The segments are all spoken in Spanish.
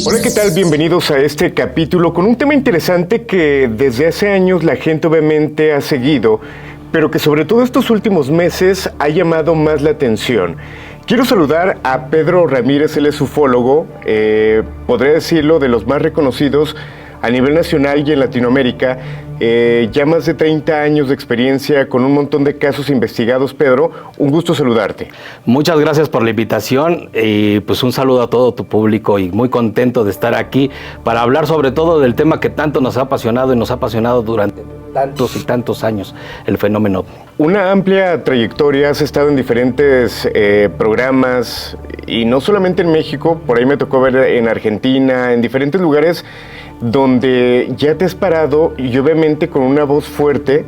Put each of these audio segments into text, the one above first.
Hola, ¿qué tal? Bienvenidos a este capítulo con un tema interesante que desde hace años la gente obviamente ha seguido, pero que sobre todo estos últimos meses ha llamado más la atención. Quiero saludar a Pedro Ramírez, él es ufólogo, podría decirlo, de los más reconocidos a nivel nacional y en Latinoamérica. Ya más de 30 años de experiencia con un montón de casos investigados. Pedro, un gusto saludarte. Muchas gracias por la invitación y pues un saludo a todo tu público y muy contento de estar aquí para hablar sobre todo del tema que tanto nos ha apasionado y nos ha apasionado durante tantos y tantos años, el fenómeno OVNI. Una amplia trayectoria, has estado en diferentes programas y no solamente en México, por ahí me tocó ver en Argentina, en diferentes lugares donde ya te has parado y obviamente con una voz fuerte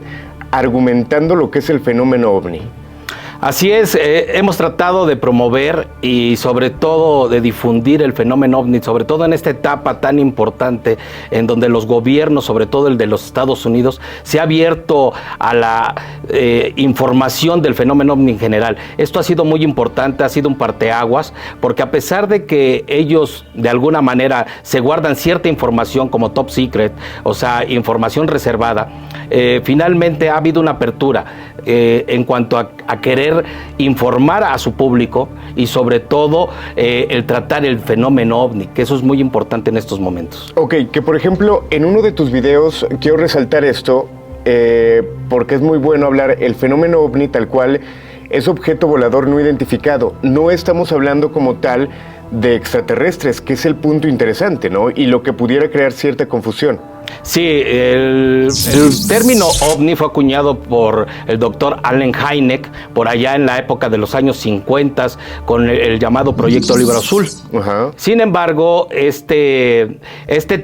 argumentando lo que es el fenómeno OVNI. Así es, hemos tratado de promover y sobre todo de difundir el fenómeno OVNI, sobre todo en esta etapa tan importante en donde los gobiernos, sobre todo el de los Estados Unidos, se ha abierto a la información del fenómeno OVNI en general. Esto ha sido muy importante, ha sido un parteaguas, porque a pesar de que ellos de alguna manera se guardan cierta información como top secret, o sea, información reservada, finalmente ha habido una apertura en cuanto a querer informar a su público y sobre todo el tratar el fenómeno OVNI, que eso es muy importante en estos momentos. Ok, que por ejemplo en uno de tus videos quiero resaltar esto porque es muy bueno hablar el fenómeno OVNI tal cual es objeto volador no identificado. No estamos hablando como tal de extraterrestres, que es el punto interesante, ¿no? Y lo que pudiera crear cierta confusión. Sí, el término OVNI fue acuñado por el doctor Allen Hynek por allá en la época de los años 50 con el llamado Proyecto Libro Azul. Ajá. Sin embargo, este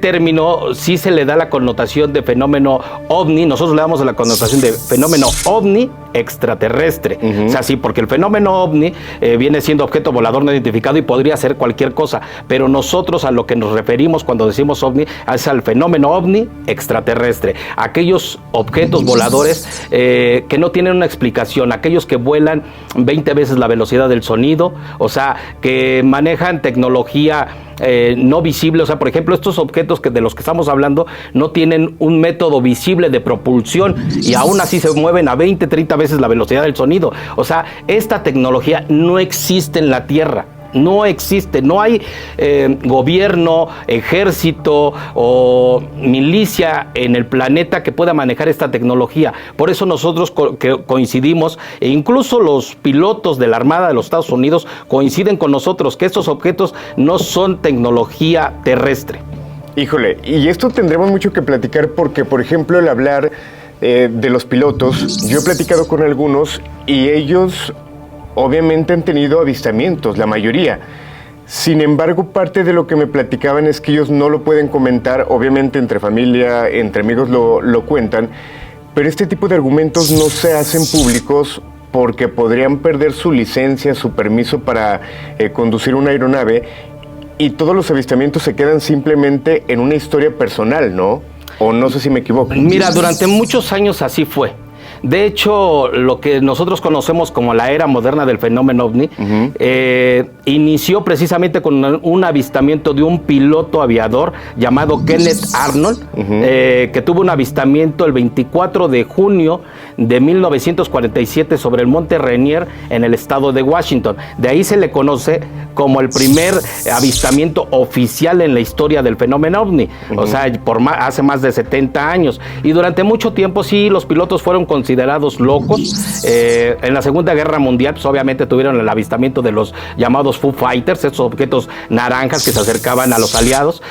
término sí se le da la connotación de fenómeno OVNI. Nosotros le damos la connotación de fenómeno OVNI extraterrestre. O sea, sí, porque el fenómeno OVNI viene siendo objeto volador no identificado y podría ser cualquier cosa, pero nosotros a lo que nos referimos cuando decimos OVNI es al fenómeno OVNI extraterrestre, aquellos objetos voladores que no tienen una explicación, aquellos que vuelan 20 veces la velocidad del sonido, o sea, que manejan tecnología no visible. O sea, por ejemplo, estos objetos de los que estamos hablando no tienen un método visible de propulsión y aún así se mueven a 20, 30 veces la velocidad del sonido. O sea, esta tecnología no existe en la Tierra. No existe, no hay gobierno, ejército o milicia en el planeta que pueda manejar esta tecnología. Por eso nosotros coincidimos, e incluso los pilotos de la Armada de los Estados Unidos coinciden con nosotros que estos objetos no son tecnología terrestre. Híjole, y esto tendremos mucho que platicar porque, por ejemplo, el hablar de los pilotos, yo he platicado con algunos y ellos obviamente han tenido avistamientos, la mayoría. Sin embargo, parte de lo que me platicaban es que ellos no lo pueden comentar, obviamente entre familia, entre amigos lo cuentan, pero este tipo de argumentos no se hacen públicos porque podrían perder su licencia, su permiso para conducir una aeronave y todos los avistamientos se quedan simplemente en una historia personal, ¿no? O no sé si me equivoco. Mira, durante muchos años así fue. De hecho, lo que nosotros conocemos como la era moderna del fenómeno OVNI inició precisamente con un avistamiento de un piloto aviador llamado Kenneth Arnold, que tuvo un avistamiento el 24 de junio de 1947 sobre el Monte Rainier en el estado de Washington. De ahí se le conoce como el primer avistamiento oficial en la historia del fenómeno OVNI, o sea, hace más de 70 años. Y durante mucho tiempo sí, los pilotos fueron considerados locos. En la Segunda Guerra Mundial, pues obviamente tuvieron el avistamiento de los llamados Foo Fighters, estos objetos naranjas que se acercaban a los aliados,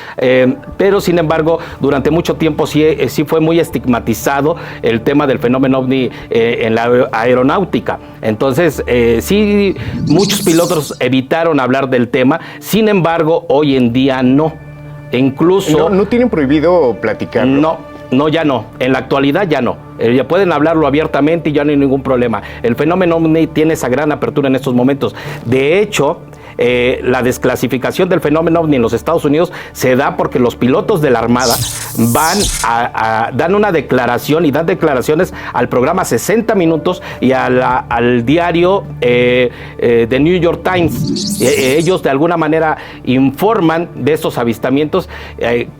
pero sin embargo, durante mucho tiempo sí fue muy estigmatizado el tema del fenómeno OVNI en la aeronáutica. Entonces, sí, muchos pilotos evitaron hablar del tema, sin embargo, hoy en día no. Incluso... ¿No tienen prohibido platicarlo? No, ya no. En la actualidad ya no. Ya pueden hablarlo abiertamente y ya no hay ningún problema. El fenómeno OVNI tiene esa gran apertura en estos momentos. De hecho, la desclasificación del fenómeno OVNI en los Estados Unidos se da porque los pilotos de la Armada dan una declaración y dan declaraciones al programa 60 Minutos y al diario The New York Times. Ellos de alguna manera informan de estos avistamientos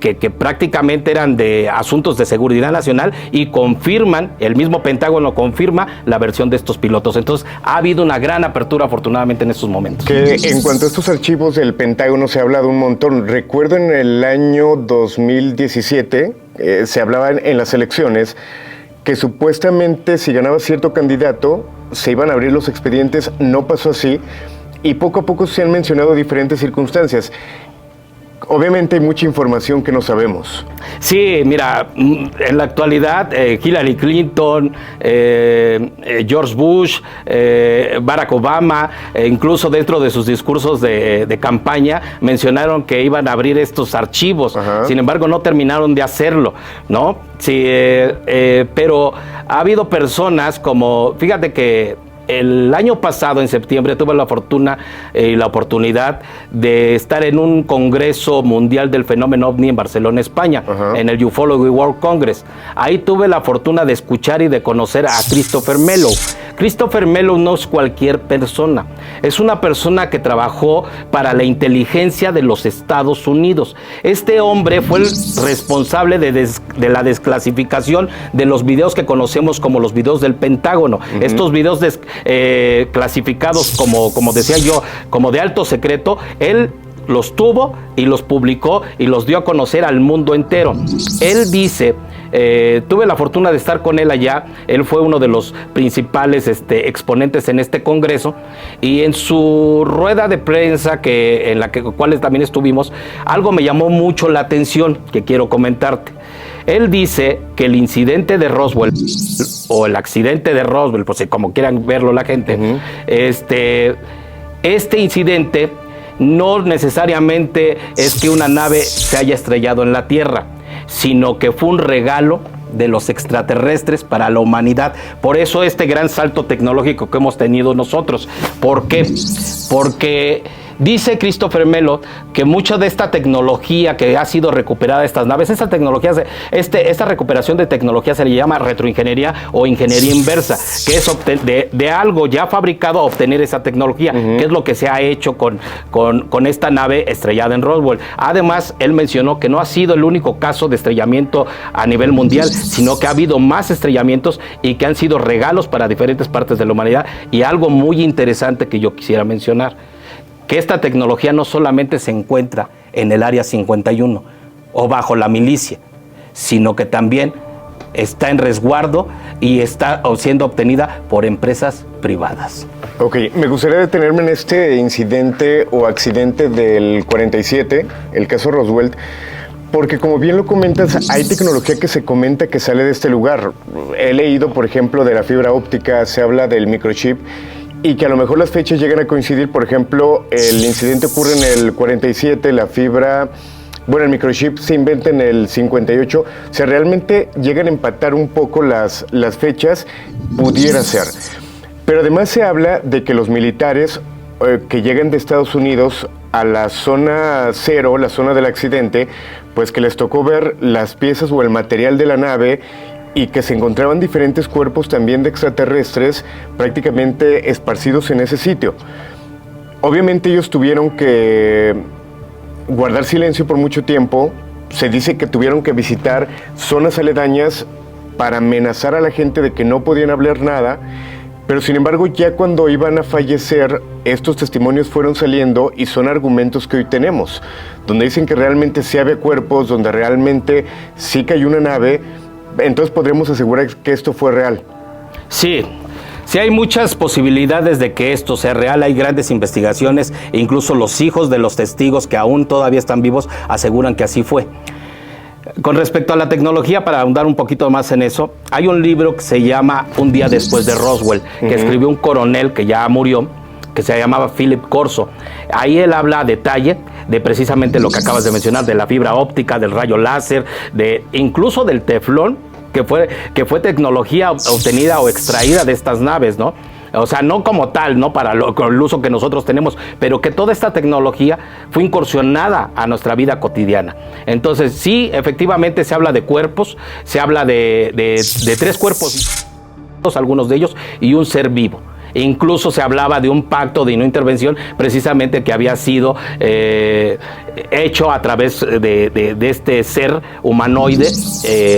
que prácticamente eran de asuntos de seguridad nacional y confirman, el mismo Pentágono confirma la versión de estos pilotos. Entonces ha habido una gran apertura afortunadamente en estos momentos. Que en cuanto a estos archivos del Pentágono se ha hablado un montón. Recuerdo en el año 2017 se hablaba en las elecciones que supuestamente si ganaba cierto candidato se iban a abrir los expedientes. No pasó así y poco a poco se han mencionado diferentes circunstancias. Obviamente hay mucha información que no sabemos. Sí, mira, en la actualidad Hillary Clinton, George Bush, Barack Obama, incluso dentro de sus discursos de campaña mencionaron que iban a abrir estos archivos. Ajá. Sin embargo, no terminaron de hacerlo, ¿no? Sí, pero ha habido personas como, fíjate que el año pasado, en septiembre, tuve la fortuna y la oportunidad de estar en un congreso mundial del fenómeno OVNI en Barcelona, España, en el Ufology World Congress. Ahí tuve la fortuna de escuchar y de conocer a Christopher Mello. Christopher Mello no es cualquier persona, es una persona que trabajó para la inteligencia de los Estados Unidos. Este hombre fue el responsable de la desclasificación de los videos que conocemos como los videos del Pentágono. Estos videos clasificados como decía yo, como de alto secreto, él los tuvo y los publicó y los dio a conocer al mundo entero. Él dice, tuve la fortuna de estar con él allá, él fue uno de los principales exponentes en este congreso, y en su rueda de prensa en la cual también estuvimos, algo me llamó mucho la atención que quiero comentarte. Él dice que el incidente de Roswell, o el accidente de Roswell, pues como quieran verlo la gente, este incidente no necesariamente es que una nave se haya estrellado en la Tierra, sino que fue un regalo de los extraterrestres para la humanidad. Por eso este gran salto tecnológico que hemos tenido nosotros. ¿Por qué? Porque dice Christopher Mello que mucha de esta tecnología que ha sido recuperada de estas naves, esta recuperación de tecnología se le llama retroingeniería o ingeniería inversa, que es de algo ya fabricado obtener esa tecnología, que es lo que se ha hecho con esta nave estrellada en Roswell. Además, él mencionó que no ha sido el único caso de estrellamiento a nivel mundial, sino que ha habido más estrellamientos y que han sido regalos para diferentes partes de la humanidad. Y algo muy interesante que yo quisiera mencionar, que esta tecnología no solamente se encuentra en el Área 51 o bajo la milicia, sino que también está en resguardo y está siendo obtenida por empresas privadas. Ok, me gustaría detenerme en este incidente o accidente del 47, el caso Roswell, porque como bien lo comentas, hay tecnología que se comenta que sale de este lugar. He leído, por ejemplo, de la fibra óptica, se habla del microchip, y que a lo mejor las fechas llegan a coincidir. Por ejemplo, el incidente ocurre en el 47, el microchip se inventa en el 58. O sea, realmente llegan a empatar un poco las fechas, pudiera ser. Pero además se habla de que los militares que llegan de Estados Unidos a la zona cero, la zona del accidente, pues que les tocó ver las piezas o el material de la nave, y que se encontraban diferentes cuerpos también de extraterrestres prácticamente esparcidos en ese sitio. Obviamente ellos tuvieron que guardar silencio por mucho tiempo. Se dice que tuvieron que visitar zonas aledañas para amenazar a la gente de que no podían hablar nada, pero sin embargo ya cuando iban a fallecer, estos testimonios fueron saliendo y son argumentos que hoy tenemos, donde dicen que realmente sí había cuerpos, donde realmente sí cayó una nave. Entonces podremos asegurar que esto fue real. Sí, sí hay muchas posibilidades de que esto sea real. Hay grandes investigaciones e incluso los hijos de los testigos que aún todavía están vivos aseguran que así fue. Con respecto a la tecnología, para ahondar un poquito más en eso, hay un libro que se llama Un día después de Roswell, que escribió un coronel que ya murió, que se llamaba Philip Corso. Ahí él habla a detalle de precisamente lo que acabas de mencionar, de la fibra óptica, del rayo láser, incluso del teflón, que fue tecnología obtenida o extraída de estas naves, ¿no? O sea, no como tal, no para con el uso que nosotros tenemos, pero que toda esta tecnología fue incursionada a nuestra vida cotidiana. Entonces, sí, efectivamente se habla de cuerpos, se habla de 3 cuerpos, algunos de ellos, y un ser vivo. Incluso se hablaba de un pacto de no intervención, precisamente que había sido hecho a través de este ser humanoide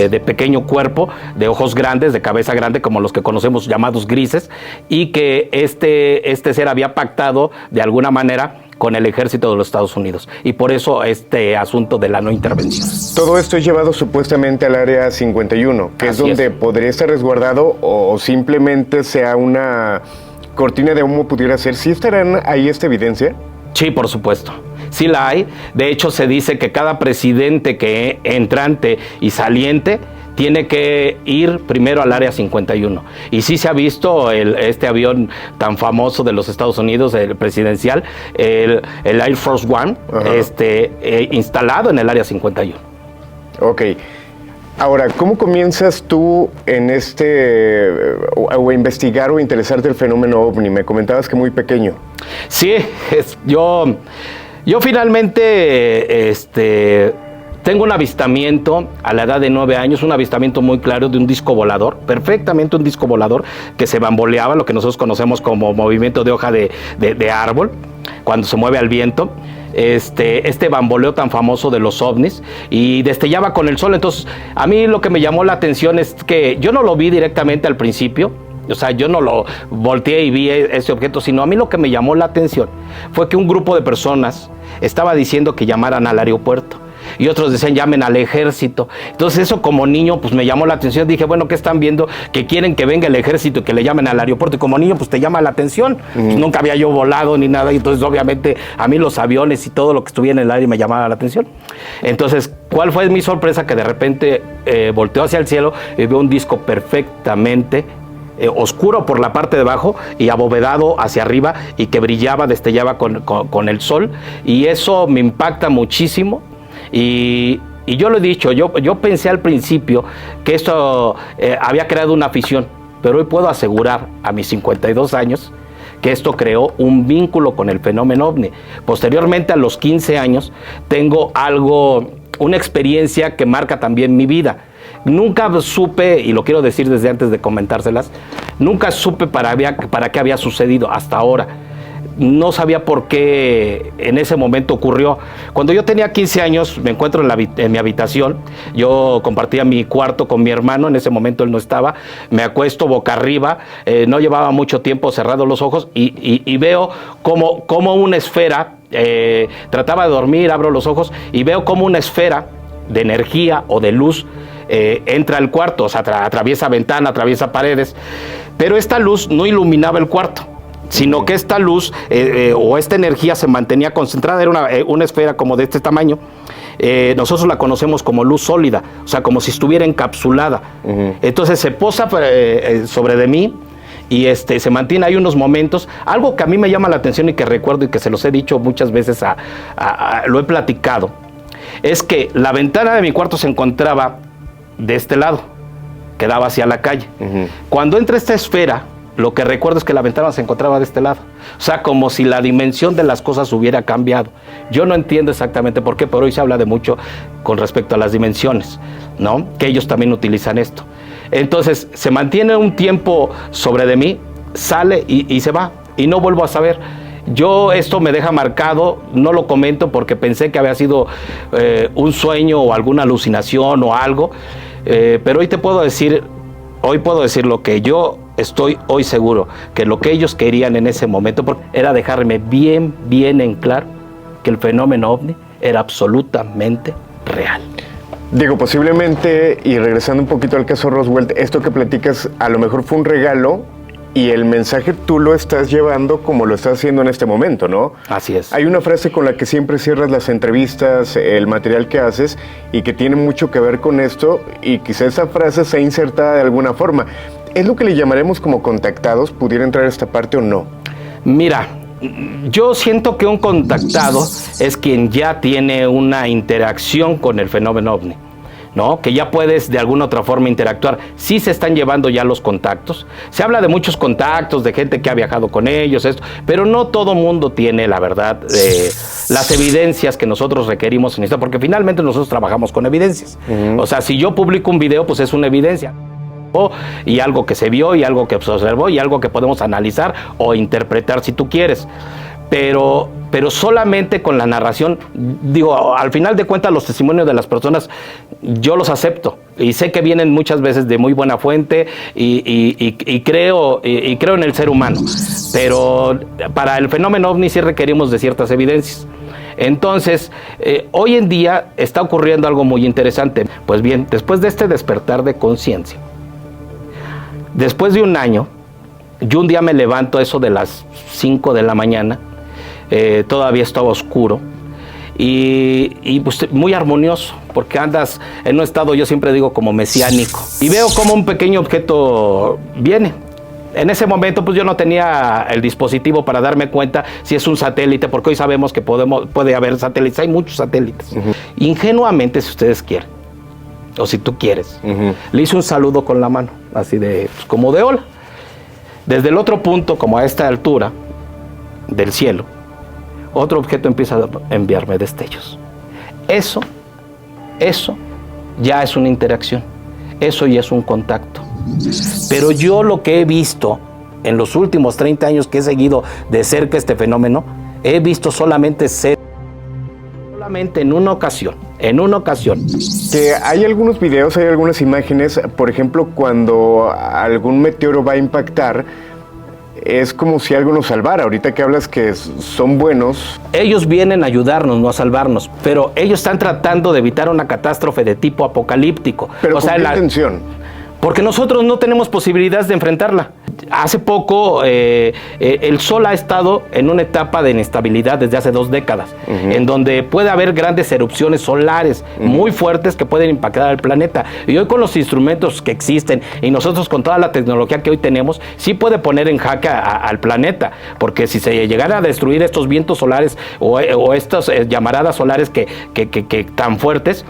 de pequeño cuerpo, de ojos grandes, de cabeza grande, como los que conocemos llamados grises, y que este ser había pactado de alguna manera con el ejército de los Estados Unidos. Y por eso este asunto de la no intervención. Todo esto es llevado supuestamente al área 51, que es donde podría estar resguardado, o simplemente sea una cortina de humo pudiera ser. ¿Sí estarán ahí esta evidencia? Sí, por supuesto. Sí la hay. De hecho, se dice que cada presidente que entrante y saliente tiene que ir primero al área 51. Y sí se ha visto este avión tan famoso de los Estados Unidos, el presidencial, el Air Force One, instalado en el área 51. Ok. Ahora, ¿cómo comienzas tú en o a investigar o interesarte el fenómeno OVNI? Me comentabas que muy pequeño. Sí, yo finalmente tengo un avistamiento a la edad de 9 años, un avistamiento muy claro de un disco volador, perfectamente un disco volador que se bamboleaba, lo que nosotros conocemos como movimiento de hoja de árbol, cuando se mueve al viento. Este bamboleo tan famoso de los ovnis, y destellaba con el sol. Entonces, a mí lo que me llamó la atención es que yo no lo vi directamente al principio, o sea, yo no lo volteé y vi ese objeto, sino a mí lo que me llamó la atención fue que un grupo de personas estaba diciendo que llamaran al aeropuerto, y otros decían llamen al ejército. Entonces eso, como niño, pues me llamó la atención. Dije, bueno, ¿qué están viendo? Que quieren que venga el ejército y que le llamen al aeropuerto, y como niño pues te llama la atención. Pues nunca había yo volado ni nada, y entonces obviamente a mí los aviones y todo lo que estuviera en el aire me llamaba la atención. Entonces, ¿cuál fue mi sorpresa? Que de repente volteó hacia el cielo y veo un disco perfectamente oscuro por la parte de abajo y abovedado hacia arriba, y que brillaba, destellaba con el sol, y eso me impacta muchísimo. Y yo lo he dicho, yo pensé al principio que esto había creado una afición, pero hoy puedo asegurar a mis 52 años que esto creó un vínculo con el fenómeno OVNI. Posteriormente, a los 15 años, tengo una experiencia que marca también mi vida. Nunca supe, y lo quiero decir desde antes de comentárselas, nunca supe para qué había sucedido hasta ahora. No sabía por qué en ese momento ocurrió. Cuando yo tenía 15 años, me encuentro en mi habitación. Yo compartía mi cuarto con mi hermano, en ese momento él no estaba. Me acuesto boca arriba, no llevaba mucho tiempo cerrado los ojos, y veo como una esfera, trataba de dormir, abro los ojos y veo como una esfera de energía o de luz entra al cuarto, o sea, atraviesa ventana, atraviesa paredes, pero esta luz no iluminaba el cuarto, sino que esta luz o esta energía se mantenía concentrada. Era una esfera como de este tamaño. Nosotros la conocemos como luz sólida, o sea, como si estuviera encapsulada. Entonces se posa sobre de mí y se mantiene ahí unos momentos. Algo que a mí me llama la atención y que recuerdo y que se los he dicho muchas veces, lo he platicado, es que la ventana de mi cuarto se encontraba de este lado, que daba hacia la calle. Cuando entra esta esfera, lo que recuerdo es que la ventana se encontraba de este lado. O sea, como si la dimensión de las cosas hubiera cambiado. Yo no entiendo exactamente por qué, pero hoy se habla de mucho con respecto a las dimensiones, ¿no? Que ellos también utilizan esto. Entonces, se mantiene un tiempo sobre de mí, sale y se va, y no vuelvo a saber. Esto me deja marcado, no lo comento porque pensé que había sido un sueño o alguna alucinación o algo, pero hoy puedo decir lo que yo estoy hoy seguro, que lo que ellos querían en ese momento era dejarme bien en claro que el fenómeno OVNI era absolutamente real. Digo, posiblemente, y regresando un poquito al caso Roswell, esto que platicas a lo mejor fue un regalo, y el mensaje tú lo estás llevando como lo estás haciendo en este momento, ¿no? Así es. Hay una frase con la que siempre cierras las entrevistas, el material que haces, y que tiene mucho que ver con esto, y quizá esa frase sea insertada de alguna forma. ¿Es lo que le llamaremos como contactados? ¿Pudiera entrar esta parte o no? Mira, yo siento que un contactado es quien ya tiene una interacción con el fenómeno OVNI. ¿no? Que ya puedes de alguna otra forma interactuar. Sí se están llevando ya los contactos. Se habla de muchos contactos, de gente que ha viajado con ellos, esto, pero no todo mundo tiene, la verdad, las evidencias que nosotros requerimos en esto, porque finalmente nosotros trabajamos con evidencias. O sea, si yo publico un video, pues es una evidencia. Y algo que se vio, y algo que se observó, y algo que podemos analizar o interpretar si tú quieres. Pero solamente con la narración, digo, al final de cuentas los testimonios de las personas yo los acepto y sé que vienen muchas veces de muy buena fuente y creo en el ser humano, pero para el fenómeno OVNI sí requerimos de ciertas evidencias. Entonces, hoy en día está ocurriendo algo muy interesante. Pues bien, después de este despertar de conciencia, después de un año, yo un día me levanto a eso de las 5 de la mañana, todavía estaba oscuro y pues muy armonioso, porque andas en un estado, yo siempre digo, como mesiánico, y veo como un pequeño objeto viene. En ese momento pues yo no tenía el dispositivo para darme cuenta si es un satélite, porque hoy sabemos que puede haber satélites, hay muchos satélites. Ingenuamente, si ustedes quieren, o si tú quieres, le hice un saludo con la mano, así de, pues, como de hola. Desde el otro punto, como a esta altura del cielo, otro objeto empieza a enviarme destellos. Eso ya es una interacción, eso ya es un contacto. Pero yo lo que he visto en los últimos 30 años que he seguido de cerca este fenómeno, he visto solamente en una ocasión. Que hay algunos videos, hay algunas imágenes, por ejemplo, cuando algún meteoro va a impactar, es como si algo nos salvara. Ahorita que hablas que son buenos. Ellos vienen a ayudarnos, no a salvarnos, pero ellos están tratando de evitar una catástrofe de tipo apocalíptico. Pero ¿con qué intención? Porque nosotros no tenemos posibilidades de enfrentarla. Hace poco el Sol ha estado en una etapa de inestabilidad desde hace 2 décadas, en donde puede haber grandes erupciones solares muy fuertes que pueden impactar al planeta. Y hoy con los instrumentos que existen y nosotros con toda la tecnología que hoy tenemos, sí puede poner en jaque al planeta, porque si se llegara a destruir estos vientos solares o estas llamaradas solares que tan fuertes,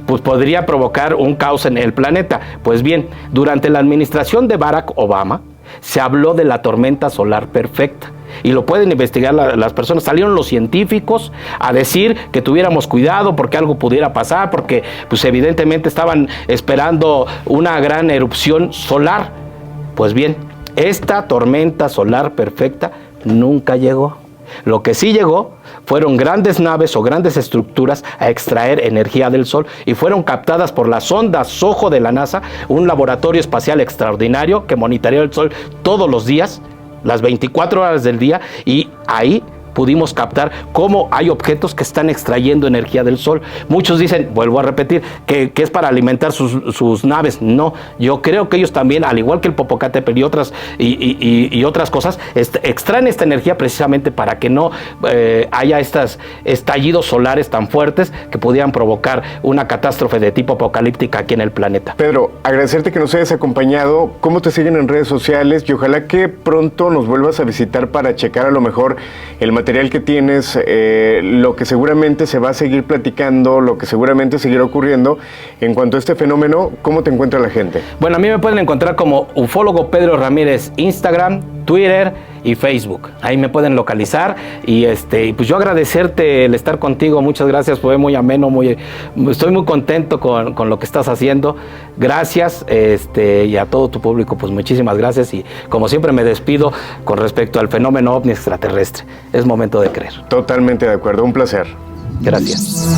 pues podría provocar un caos en el planeta. Pues bien, durante la administración de Barack Obama se habló de la tormenta solar perfecta y lo pueden investigar las personas. Salieron los científicos a decir que tuviéramos cuidado porque algo pudiera pasar, porque pues evidentemente estaban esperando una gran erupción solar. Pues bien, esta tormenta solar perfecta nunca llegó. Lo que sí llegó fueron grandes naves o grandes estructuras a extraer energía del Sol y fueron captadas por la sonda SOHO de la NASA, un laboratorio espacial extraordinario que monitorea el Sol todos los días, las 24 horas del día, y ahí pudimos captar cómo hay objetos que están extrayendo energía del Sol. Muchos dicen, vuelvo a repetir, que es para alimentar sus naves. No, yo creo que ellos también, al igual que el Popocatépetl y otras cosas, extraen esta energía precisamente para que no haya estos estallidos solares tan fuertes que pudieran provocar una catástrofe de tipo apocalíptica aquí en el planeta. Pedro, agradecerte que nos hayas acompañado. ¿Cómo te siguen en redes sociales? Y ojalá que pronto nos vuelvas a visitar para checar a lo mejor el material que tienes, lo que seguramente se va a seguir platicando, lo que seguramente seguirá ocurriendo en cuanto a este fenómeno. ¿Cómo te encuentra la gente? Bueno, a mí me pueden encontrar como ufólogo Pedro Ramírez, Instagram, Twitter y Facebook. Ahí me pueden localizar y pues yo agradecerte el estar contigo. Muchas gracias, fue muy ameno, estoy muy contento con lo que estás haciendo. Gracias, y a todo tu público, pues muchísimas gracias, y como siempre me despido con respecto al fenómeno OVNI extraterrestre. Es momento de creer. Totalmente de acuerdo, un placer. Gracias.